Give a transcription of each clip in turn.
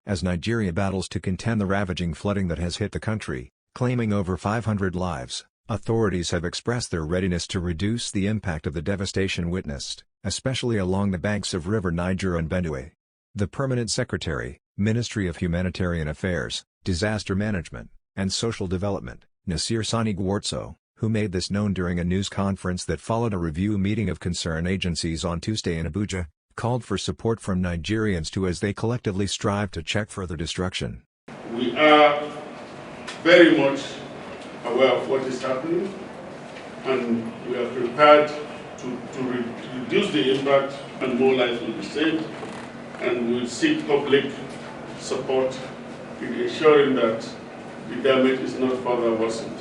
as Nigeria battles to contend the ravaging flooding that has hit the country, claiming over 500 lives. Authorities have expressed their readiness to reduce the impact of the devastation witnessed, especially along the banks of River Niger and Benue. The Permanent Secretary, Ministry of Humanitarian Affairs, Disaster Management, and Social Development, Nasir Sani Gwartso, who made this known during a news conference that followed a review meeting of concerned agencies on Tuesday in Abuja, called for support from Nigerians too as they collectively strive to check further destruction. We are very much aware of what is happening, and we are prepared to reduce the impact, and more lives will be saved, and we will seek public support in ensuring that the damage is not further worsened.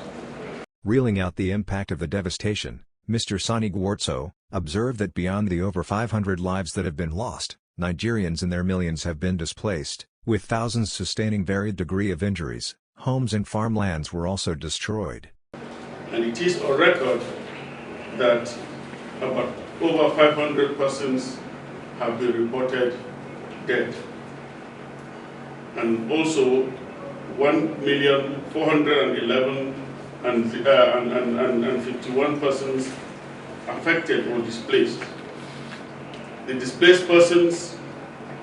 Reeling out the impact of the devastation, Mr. Sani Gwartso observed that beyond the over 500 lives that have been lost, Nigerians in their millions have been displaced, with thousands sustaining varied degree of injuries. Homes and farmlands were also destroyed. And it is on record that about over 500 persons have been reported dead. And also 1,411,051 persons affected or displaced. The displaced persons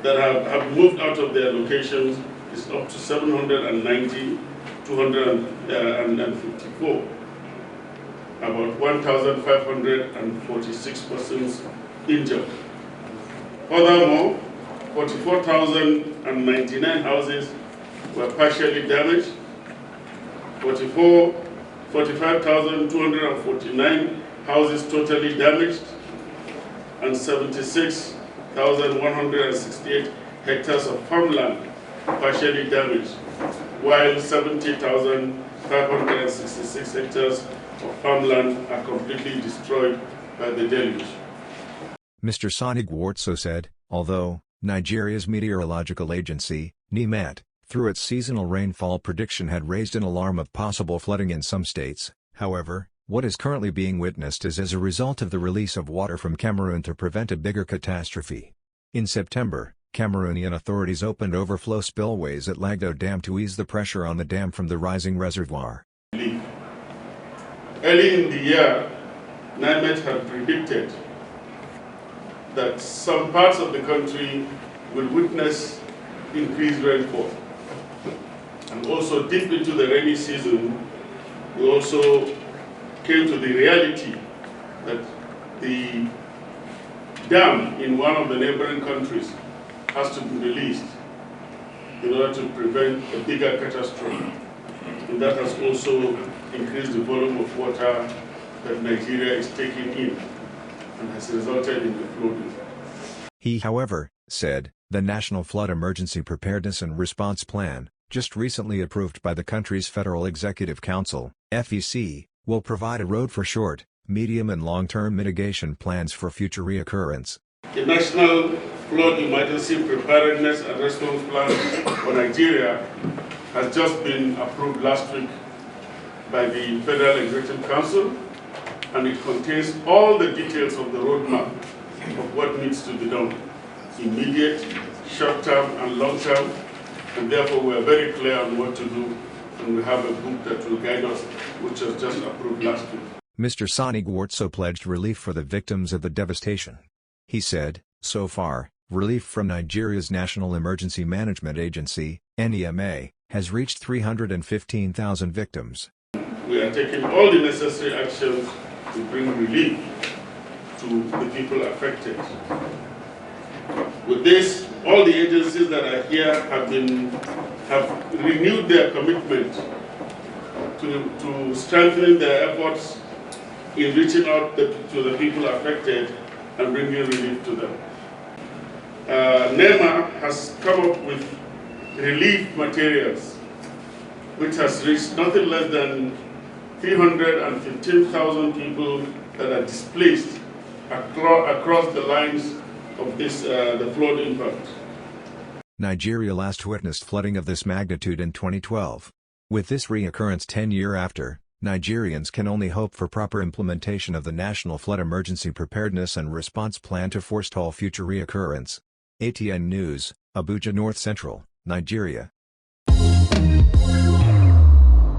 that have moved out of their locations is up to 790,254. About 1,546 persons injured. Furthermore, 44,099 houses were partially damaged, 45,249 houses totally damaged, and 76,168 hectares of farmland partially damaged, while 70,566 hectares of farmland are completely destroyed by the deluge. Mr. Sani Gwartso said, although Nigeria's meteorological agency, NIMET, through its seasonal rainfall prediction had raised an alarm of possible flooding in some states, however, what is currently being witnessed is as a result of the release of water from Cameroon to prevent a bigger catastrophe. In September, Cameroonian authorities opened overflow spillways at Lagdo Dam to ease the pressure on the dam from the rising reservoir. Early in the year, NIMET had predicted that some parts of the country will witness increased rainfall. And also deep into the rainy season, we also came to the reality that the dam in one of the neighboring countries has to be released in order to prevent a bigger catastrophe. And that has also increased the volume of water that Nigeria is taking in and has resulted in the flooding. He, however, said, the National Flood Emergency Preparedness and Response Plan, just recently approved by the country's Federal Executive Council, FEC, will provide a road for short, medium and long-term mitigation plans for future reoccurrence. The National Flood Emergency Preparedness and Response Plan for Nigeria has just been approved last week by the Federal Executive Council, and it contains all the details of the roadmap of what needs to be done, immediate, short-term, and long-term, and therefore we are very clear on what to do, and we have a book that will guide us, which was just approved last week. Mr. Sani Gwartso pledged relief for the victims of the devastation. He said, so far, relief from Nigeria's National Emergency Management Agency, NEMA, has reached 315,000 victims. We are taking all the necessary actions to bring relief to the people affected. With this, all the agencies that are here have renewed their commitment to strengthening their efforts in reaching out to the people affected and bringing relief to them. NEMA has come up with relief materials, which has reached nothing less than 315,000 people that are displaced across the lines of the flood impact. Nigeria last witnessed flooding of this magnitude in 2012. With this reoccurrence 10 years after, Nigerians can only hope for proper implementation of the National Flood Emergency Preparedness and Response Plan to forestall future reoccurrence. ATN News, Abuja North Central. Nigeria,